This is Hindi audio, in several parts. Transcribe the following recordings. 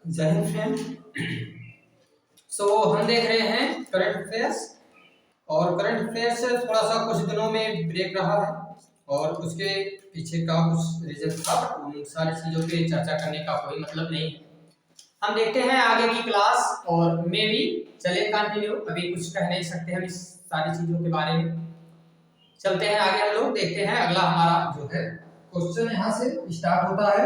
जय हिंद फ्रेंड। हम देख रहे हैं करंट अफेयर्स। और करंट अफेयर्स से थोड़ा सा कुछ दिनों में ब्रेक रहा है और उसके पीछे का कुछ रीजन था, उन सारी चीज़ों पे चर्चा करने का कोई मतलब नहीं है। हम देखते हैं आगे की क्लास और मे भी चले कंटिन्यू, अभी कुछ कह नहीं सकते हम इस सारी चीज़ों के बारे में। चलते हैं आगे, हम लोग देखते हैं अगला हमारा जो है क्वेश्चन यहाँ से स्टार्ट होता है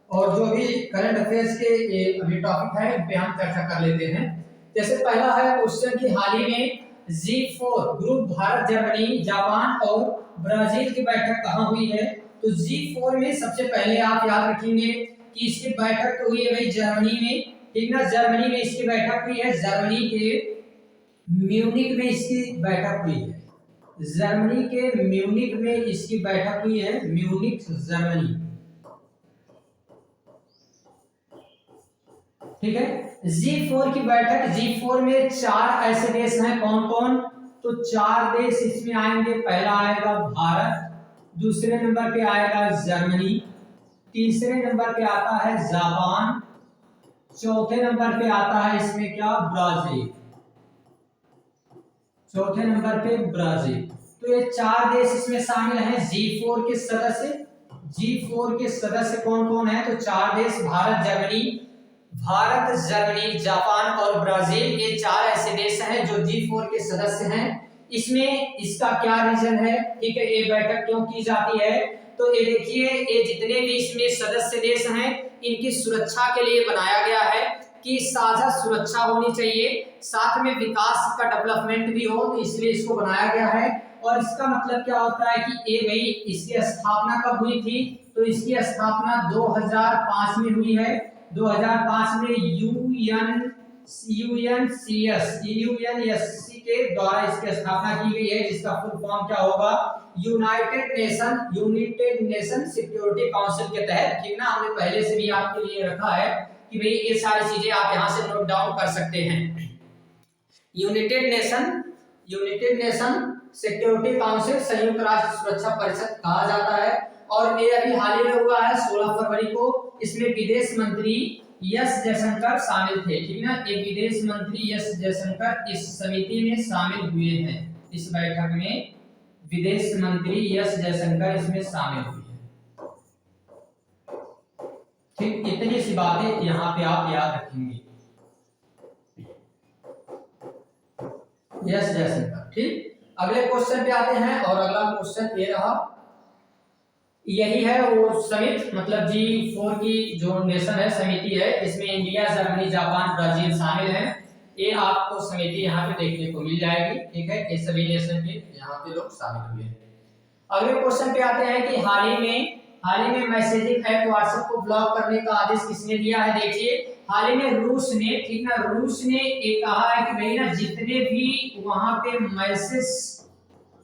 और जो भी करंट अफेयर्स के ये अभी टॉपिक है उन पे हम चर्चा कर लेते हैं। जैसे पहला है क्वेश्चन कि हाल ही में G4 group Bharat, Germany, Japan और ब्राजील की बैठक कहाँ हुई है? तो G4 में सबसे पहले आप याद रखेंगे कि इसकी बैठक तो हुई है भाई जर्मनी में, ठीक ना। जर्मनी में इसकी बैठक हुई है, जर्मनी के म्यूनिक में इसकी बैठक हुई है। जर्मनी के म्यूनिक में इसकी बैठक हुई है, म्यूनिक जर्मनी, ठीक है। G4 की बैठक, G4 में 4 ऐसे देश हैं, कौन कौन? तो 4 देश इसमें आएंगे। पहला आएगा भारत, दूसरे नंबर पे आएगा जर्मनी, तीसरे नंबर पे आता है जापान, चौथे नंबर पे आता है इसमें क्या? ब्राजील, चौथे नंबर पे ब्राजील। तो ये 4 देश इसमें शामिल हैं G4 के सदस्य। G4 के सदस्य कौन कौन है? तो 4 देश भारत, जर्मनी, जापान और ब्राजील, ये 4 ऐसे देश हैं जो G4 के सदस्य हैं। इसमें इसका क्या रीजन है, ठीक है, ये बैठक क्यों की जाती है? तो ये देखिए, ये जितने भी इसमें सदस्य देश हैं इनकी सुरक्षा के लिए बनाया गया है कि साझा सुरक्षा होनी चाहिए, साथ में विकास का डेवलपमेंट भी हो, तो इसलिए इसको बनाया गया है। और इसका मतलब क्या होता है कि ये भाई इसकी स्थापना कब हुई थी? तो इसकी स्थापना 2005 में हुई है। 2005 में यूएनएससी के द्वारा इसकी स्थापना की गई है, जिसका फुल फॉर्म क्या होगा? यूनाइटेड नेशन सिक्योरिटी काउंसिल के तहत, ठीक ना। हमने पहले से भी आपके लिए रखा है कि भाई ये सारी चीजें आप यहां से नोट डाउन कर सकते हैं। यूनाइटेड नेशन सिक्योरिटी काउंसिल, संयुक्त राष्ट्र सुरक्षा परिषद कहा जाता है। और ये अभी हाल ही में हुआ है 16 फरवरी को। इसमें विदेश मंत्री एस जयशंकर शामिल थे, ठीक ना। ये विदेश मंत्री एस जयशंकर इस समिति में शामिल हुए हैं। इस बैठक में विदेश मंत्री एस जयशंकर इसमें शामिल हुए हैं, ठीक। इतनी सी बातें यहाँ पे आप याद रखेंगे, यस जयशंकर, ठीक। अगले क्वेश्चन पे आते हैं और अगला क्वेश्चन ये रहा, यही है वो समिति, मतलब G4 की जो नेशन है, समिति है, इसमें इंडिया, जर्मनी, जापान, ब्राजील शामिल हैं। ये आपको समिति यहाँ पे देखने को मिल जाएगी, ठीक है। ये सभी नेशन के यहाँ पे लोग शामिल हुए हैं। अगले क्वेश्चन पे आते हैं कि हाल ही में मैसेजिंग ऐप व्हाट्सएप को ब्लॉक करने का आदेश किसने दिया है? देखिए, हाल ही में रूस ने, ठीक ना, रूस ने ये कहा है कि भाई ना जितने भी वहां पे मैसेज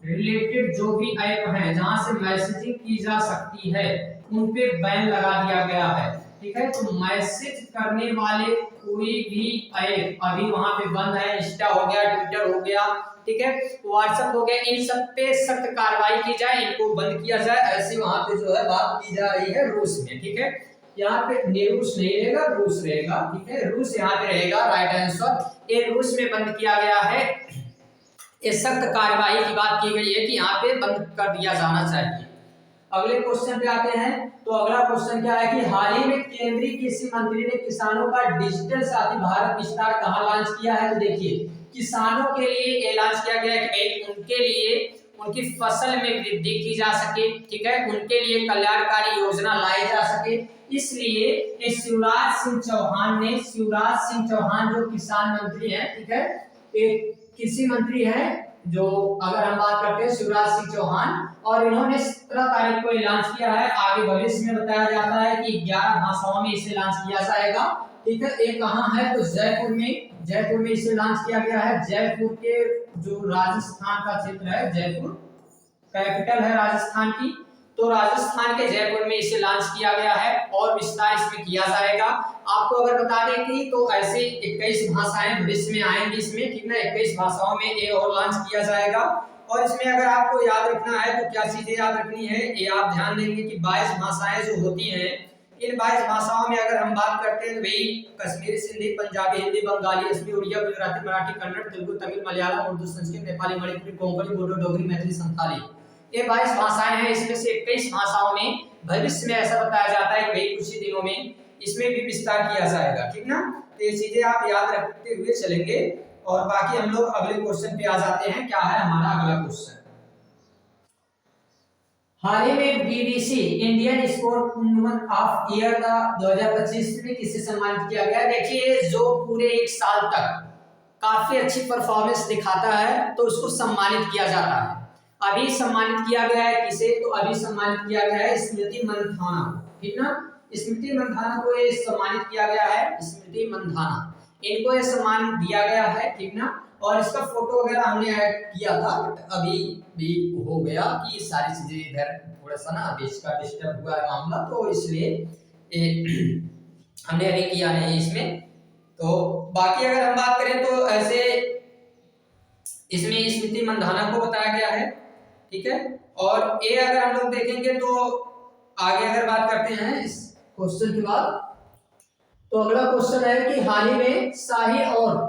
रिलेटेड जो भी ऐप हैं जहां से मैसेजिंग की जा सकती है उन पे बैन लगा दिया गया है, ठीक है। तो मैसेज करने वाले कोई भी ऐप अभी वहां पे बंद है। इंस्टा हो गया, ट्विटर हो गया, ठीक है, व्हाट्सएप हो गया, इन सब पे सख्त कार्रवाई की जाए, इनको बंद किया जाए, ऐसे वहां पे जो है बात की जा रही है रूस में, ठीक है। यहाँ पे रूस नहीं रहेगा, रूस रहेगा, ठीक है, रूस यहाँ पे रहेगा, राइट आंसर। ये रूस में बंद किया गया है। ये सख्त कार्यवाही की बात की गई है कि यहाँ पे बंद कर दिया जाना चाहिए। अगले क्वेश्चन पे आते हैं। तो अगला क्वेश्चन क्या है कि हाल ही में केंद्रीय कृषि मंत्री ने किसानों का डिजिटल साथी भारत विस्तार कहाँ लॉन्च किया है? तो देखिए, किसानों के लिए ये लॉन्च किया गया है कि उनके लिए उनकी फसल में वृद्धि की जा सके, ठीक है, उनके लिए कल्याणकारी योजना लाई जा सके। इसलिए शिवराज सिंह चौहान जो किसान मंत्री हैं, ठीक है, एक कृषि मंत्री हैं, जो अगर हम बात करते हैं शिवराज सिंह चौहान, और इन्होंने 17 तारीख को लॉन्च किया है। आगे भविष्य में बताया जाता है कि 11 भाषाओं में इसे लॉन्च किया जाएगा, ठीक है। ये कहाँ है? तो जयपुर में इसे लॉन्च किया गया है। जयपुर के जो राजस्थान का क्षेत्र है, जयपुर कैपिटल है राजस्थान की, तो राजस्थान के जयपुर में इसे लॉन्च किया गया है और विस्तार इसमें किया जाएगा। आपको अगर बता दें कि तो ऐसे 21 भाषाएं भविष्य में आएंगी इसमें, ठीक ना, 21 भाषाओं में ये और लॉन्च किया जाएगा। और इसमें अगर आपको याद रखना है तो क्या चीजें याद रखनी है, ये आप ध्यान देंगे कि 22 भाषाएं जो होती हैं इन 22 भाषाओं में अगर हम बात करते हैं तो भाई कश्मीरी, सिंधी, पंजाबी, हिंदी, बंगाली, असमी, उड़िया, गुजराती, मराठी, कन्नड़, तेलुगु, तमिल, मलयालम, उर्दू, संस्कृत, नेपाली, मणिपुरी, कोंकणी, बोडो, डोगरी, मैथिली, संथाली, ये 22 भाषाएं हैं। इसमें से 21 भाषाओं में भविष्य में ऐसा बताया जाता है कि भाई कुछ ही दिनों में इसमें भी विस्तार किया जाएगा, ठीक ना। तो ये चीजें आप याद रखते हुए चलेंगे और बाकी हम लोग अगले क्वेश्चन पे आ जाते हैं। क्या है हमारा अगला क्वेश्चन? हाल ही में BBC Indian sport woman of year 2025 में किसे सम्मानित किया गया? देखिए, जो पूरे एक साल तक काफी अच्छी परफॉर्मेंस दिखाता है तो उसको सम्मानित किया जाता है। अभी सम्मानित किया गया है किसे? तो अभी सम्मानित किया गया है स्मृति मंधाना, ठीक ना। स्मृति मंधाना को ये सम्मानित किया गया है, स्मृति मंधाना, इनको ये सम्मान दिया गया है, ठीक ना। और इसका फोटो वगैरह हमने ऐड किया था, बट अभी भी हो गया कि ये सारी चीजें इधर थोड़ा सा ना अभी इसका डिस्टर्ब हुआ है मामला, तो इसलिए हमने अभी किया नहीं इसमें। तो बाकी अगर हम बात करें तो ऐसे इसमें स्मृति मंधाना को बताया गया है, ठीक है। और ये अगर हम लोग देखेंगे तो आगे अगर बात करते हैं इस क्वेश्चन के बाद, तो अगला क्वेश्चन है कि हाल ही में शाही और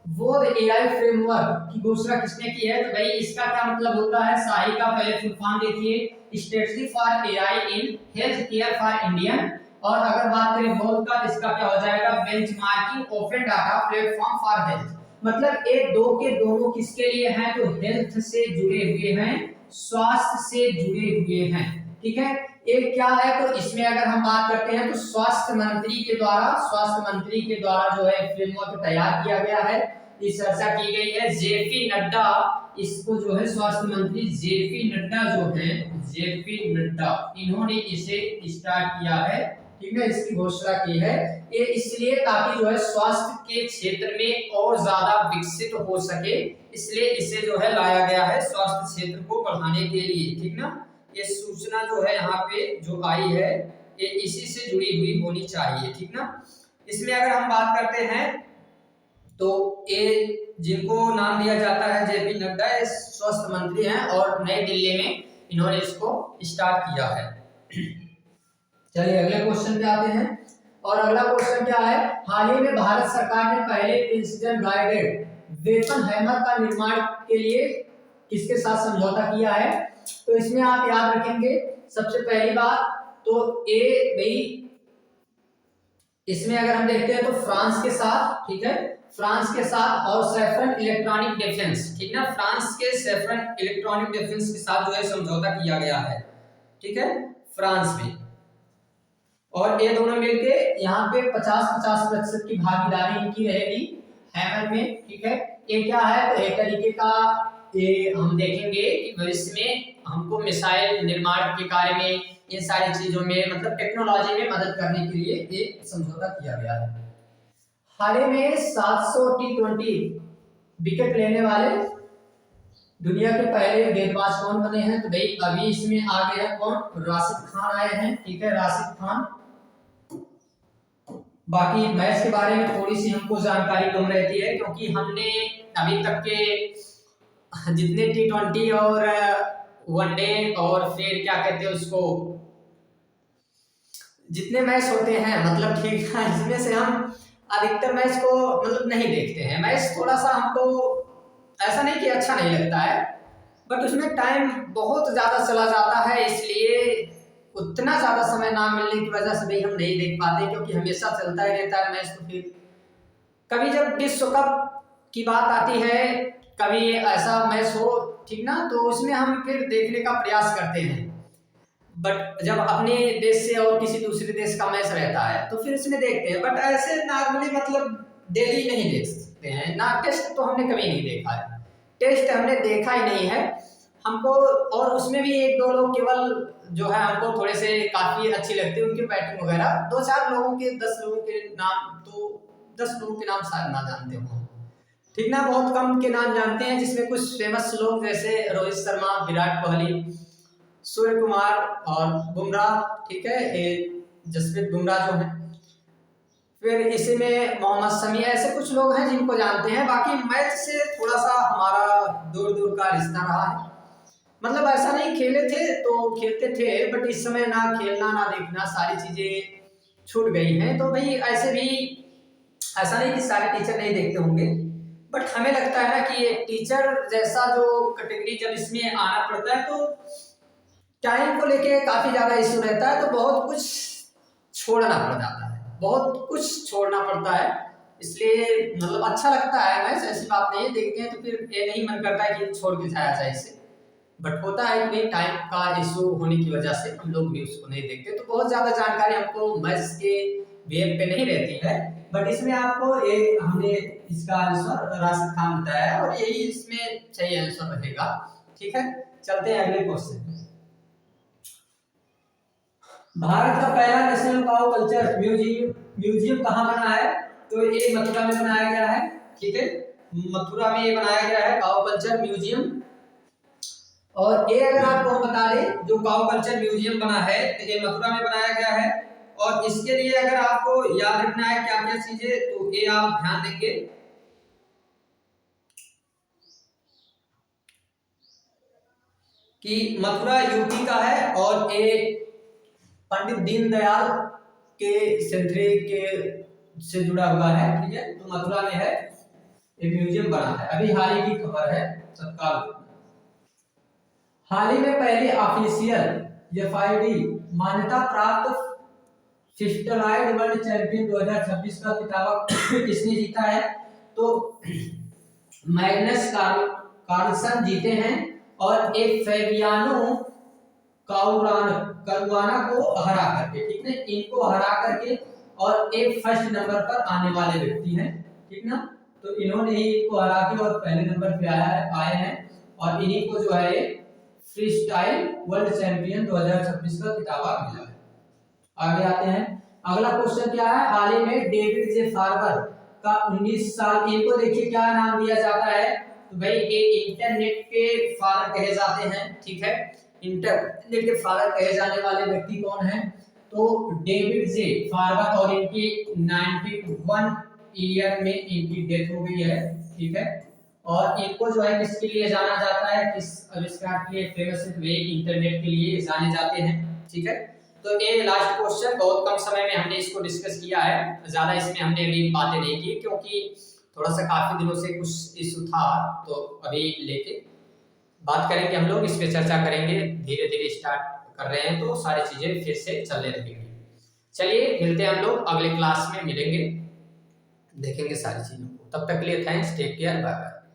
बोध एआई फ्रेमवर्क की घोषणा किसने की है? तो भाई इसका क्या मतलब होता है? शाही का पहले फुल फॉर्म देखिए, strategy for AI in health care for Indian, और अगर बात करें बोध का तो इसका क्या हो जाएगा? Benchmarking open data platform for health. मतलब एक दो के दोनों किसके लिए हैं? तो हेल्थ से जुड़े हुए हैं, स्वास्थ्य से जुड़े हुए हैं, ठीक है। एक क्या है? तो इसमें अगर हम बात करते हैं तो स्वास्थ्य मंत्री के द्वारा जो है फ्रेमवर्क तैयार किया गया है, इस चर्चा की गई है। जेपी नड्डा इसको जो है स्वास्थ्य मंत्री जेपी नड्डा जो है, जेपी नड्डा, इन्होंने इसे स्टार्ट किया है, ठीक है, इसकी घोषणा की है। ये इसलिए ताकि जो है स्वास्थ्य के क्षेत्र में और ज्यादा विकसित हो सके, इसलिए इसे जो है लाया गया है स्वास्थ्य क्षेत्र को बढ़ाने के लिए, ठीक ना। ये सूचना जो है यहाँ पे जो आई है ये इसी से जुड़ी हुई होनी चाहिए, ठीक ना। इसमें अगर हम बात करते हैं तो ये जिनको नाम दिया जाता है जेपी नड्डा, ये स्वास्थ्य मंत्री हैं और नई दिल्ली में इन्होंने इसको स्टार्ट किया है। चलिए अगले क्वेश्चन पे आते हैं, और अगला क्वेश्चन क्या है? हाल ही में भारत सरकार ने पहले प्रिसिजन गाइडेड वेपन हैमर का निर्माण के लिए किसके साथ समझौता किया है? तो इसमें आप याद रखेंगे सबसे पहली बात तो ए भाई, इसमें अगर हम देखते हैं तो फ्रांस के साथ, ठीक है, फ्रांस के साथ, और सैफरन इलेक्ट्रॉनिक डिफेंस, ठीक ना, फ्रांस के सैफरन इलेक्ट्रॉनिक डिफेंस के साथ जो है समझौता किया गया है, ठीक है, फ्रांस में। और ये दोनों मिलके यहाँ पे 50-50% की भागीदारी इनकी रहेगी हैमर में, ठीक है। ये क्या है? तो एक तरीके का ये हम देखेंगे कि भविष्य में हमको मिसाइल निर्माण के कार्य में, इन सारी चीजों में, मतलब टेक्नोलॉजी में मदद करने के लिए ये समझौता किया गया है। हाल ही में 700 T20 विकेट लेने वाले दुनिया के पहले गेंदबाज कौन बने हैं? तो भाई अभी इसमें आगे है कौन? राशिद खान आए हैं, ठीक है, राशिद खान। बाकी मैच के बारे में थोड़ी सी हमको जानकारी कम रहती है क्योंकि हमने अभी तक के जितने T20 और वनडे और फिर क्या कहते हैं उसको, जितने मैच होते हैं, मतलब ठीक है, इसमें से हम अधिकतर मैच को मतलब नहीं देखते हैं। मैच थोड़ा सा हमको ऐसा नहीं कि अच्छा नहीं लगता है, बट उसमें टाइम बहुत ज्यादा चला जाता है, इसलिए उतना ज्यादा समय ना मिलने की वजह से भी हम नहीं देख पाते, क्योंकि हमेशा चलता ही रहता है मैच। तो फिर कभी जब विश्व कप की बात आती है, कभी ऐसा मैच हो, ठीक ना, तो उसमें हम फिर देखने का प्रयास करते हैं, बट जब अपने देश से और किसी दूसरे देश का मैच रहता है तो फिर इसमें देखते हैं, बट ऐसे नॉर्मली मतलब डेली नहीं देख सकते हैं ना। टेस्ट तो हमने कभी नहीं देखा है, टेस्ट हमने देखा ही नहीं है हमको, और उसमें भी एक दो लोग केवल जो है हमको थोड़े से काफी अच्छी लगती है उनकी बैटिंग वगैरह, 2-4 लोगों के, 10 लोगों के नाम, तो 10 लोगों के नाम शायद ना जानते हो, ठीक ना, बहुत कम के नाम जानते हैं, जिसमें कुछ फेमस लोग जैसे रोहित शर्मा, विराट कोहली, सूर्य कुमार और बुमराह, ठीक है, जसप्रीत बुमराह जो है, फिर इसी में मोहम्मद शमी, ऐसे कुछ लोग हैं जिनको जानते हैं। बाकी मैच से थोड़ा सा हमारा दूर दूर का रिश्ता रहा है, मतलब ऐसा नहीं खेले थे तो खेलते थे, बट इस समय ना खेलना ना देखना सारी चीजें छूट गई हैं, तो भाई ऐसे भी ऐसा नहीं कि सारे टीचर नहीं देखते होंगे, बट हमें लगता है ना कि ये टीचर जैसा जो कैटेगरी जब इसमें आना पड़ता है तो टाइम को लेके काफी ज्यादा इशू रहता है, तो बहुत कुछ छोड़ना पड़ जाता है, बहुत कुछ छोड़ना पड़ता है। इसलिए मतलब अच्छा लगता है मैच, ऐसी बात नहीं है, देखते हैं तो फिर ये नहीं मन करता है कि छोड़ के जाया जाए इसे, बट होता है कि टाइम का इशू होने की वजह से हम लोग भी उसको नहीं देखते, तो बहुत ज्यादा जानकारी हमको मैथ्स के वेब पे नहीं रहती है, बट इसमें आपको एक हमने इसका आंसर राशिद खान बताया है और यही इसमें सही आंसर रहेगा। ठीक है, चलते हैं अगले क्वेश्चन। भारत का पहला national cow culture museum museum कहाँ बना है? तो ये मथुरा में बनाया गया है। ठीक है, मथुरा में ये बनाया गया है काउ कल्चर म्यूजियम। और ये अगर आपको हम बता दें, जो काउ कल्चर म्यूजियम बना है तो ये मथुरा में बनाया गया है, और इसके लिए अगर आपको याद रखना है क्या क्या चीजें, तो ये आप ध्यान देंगे कि मथुरा यूपी का है और ये पंडित दीनदयाल के सेंचुरी के से जुड़ा हुआ है। ठीक है, तो मथुरा में है ये म्यूजियम बना है, अभी हाल ही की खबर है तत्काल। हाल ही में पहली ऑफिशियल एफआईडी मान्यता प्राप्त सिस्टरलाइड वर्ल्ड चैंपियन 2026 का खिताब किसने जीता है? तो मैग्नस कार्लसन जीते हैं, और एक फेबियानो करुआना को हरा करके, ठीक है, इनको हरा करके, और एक फर्स्ट नंबर पर आने वाले व्यक्ति हैं। ठीक ना, तो इन्होंने ही इनको हरा के और पहले नंबर पे आए हैं, और इन्हीं को जो है फ्री स्टाइल वर्ल्ड चैंपियन 2026 का खिताब मिला है। आगे आते हैं, अगला क्वेश्चन क्या है? हाल ही में डेविड जे फार्बर का 19 साल, इनको देखिए क्या नाम दिया जाता है, तो भाई ये इंटरनेट के फादर कहे जाते हैं। ठीक है, इंटरनेट के फादर कहे जाने वाले व्यक्ति कौन है? तो डेविड जे फार्बर, और इनकी 91 ईयर में इनकी डेथ हो गई है। ठीक है, और इनको जो है किसके लिए जाना जाता है, किस आविष्कार के लिए फेमस है? वे इंटरनेट के लिए जाने जाते हैं। ठीक है, तो ये लास्ट क्वेश्चन, बहुत कम समय में हमने इसको डिस्कस किया है, ज्यादा इसमें हमने अभी बातें नहीं की क्योंकि थोड़ा सा काफी दिनों से कुछ इशू था, तो अभी लेके बात करेंगे हम लोग, इस पे चर्चा करेंगे, धीरे धीरे स्टार्ट कर रहे हैं तो सारी चीजें फिर से चलने लगेंगी। चलिए मिलते हैं हम लोग अगले क्लास में, मिलेंगे, देखेंगे सारी चीजों को, तब तक के लिए thanks, take care, bye bye.